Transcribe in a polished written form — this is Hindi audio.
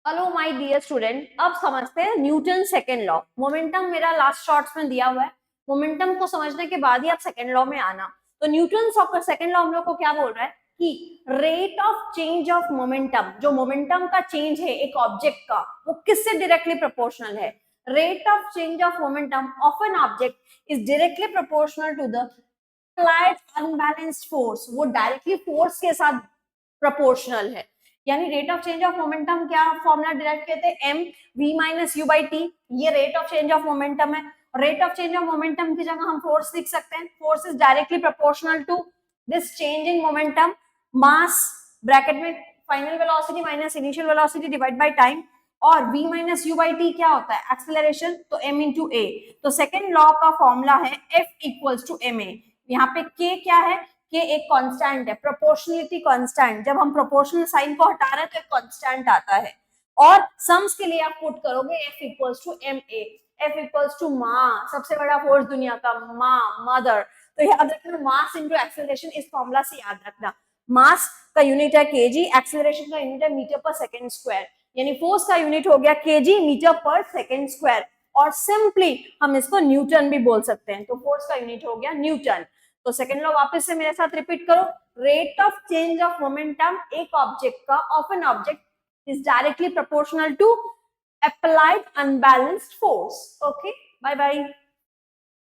हेलो माय डियर स्टूडेंट, अब समझते हैं न्यूटन सेकेंड लॉ। मोमेंटम मेरा लास्ट शॉर्ट्स में दिया हुआ है। मोमेंटम को समझने के बाद ही आप सेकेंड लॉ में आना। तो न्यूटन सेकेंड लॉ हम लोग को क्या बोल रहा है कि rate of change of momentum, जो मोमेंटम का चेंज है एक ऑब्जेक्ट का, वो किससे डायरेक्टली प्रोपोर्शनल है। Rate of change of momentum of an object is directly proportional to the applied unbalanced force. वो डायरेक्टली फोर्स के साथ प्रोपोर्शनल है। यानी rate of change of momentum क्या फॉर्मूला डायरेक्ट कहते हैं, M V minus U by T. ये rate of change of momentum है। Rate of change of momentum की जगह हम फोर्स लिख सकते हैं। Force is directly proportional to this change in momentum. Mass bracket में final velocity minus initial velocity divide by time, और v minus U by T क्या होता है, एक्सेलरेशन, तो m इंटू ए। तो सेकेंड लॉ का फॉर्मूला है f इक्वल्स टू ma। यहाँ पे k क्या है, k एक कांस्टेंट है, प्रोपोर्शनलिटी कांस्टेंट। जब हम प्रोपोर्शनल साइन को हटा रहे हैं तो एक कांस्टेंट आता है। और सम्स के लिए आप पुट करोगे f equals to ma। f equals to मां, सबसे बड़ा फोर्स दुनिया का, मां, मदर। तो याद रखना, मास इंटू एक्सेलरेशन, इस फॉर्मूला से याद रखना। मास का यूनिट है केजी, एक्सेलरेशन का यूनिट है मीटर पर सेकेंड स्क्वायर। यानी फोर्स का यूनिट हो गया केजी मीटर पर सेकेंड स्क्वायर। और सिंपली हम इसको न्यूटन भी बोल सकते हैं। तो फोर्स का यूनिट हो गया न्यूटन। तो सेकेंड लॉ वापस से मेरे साथ रिपीट करो। Rate of change of momentum एक ऑब्जेक्ट का of an object is directly proportional to applied unbalanced force. Okay, bye bye.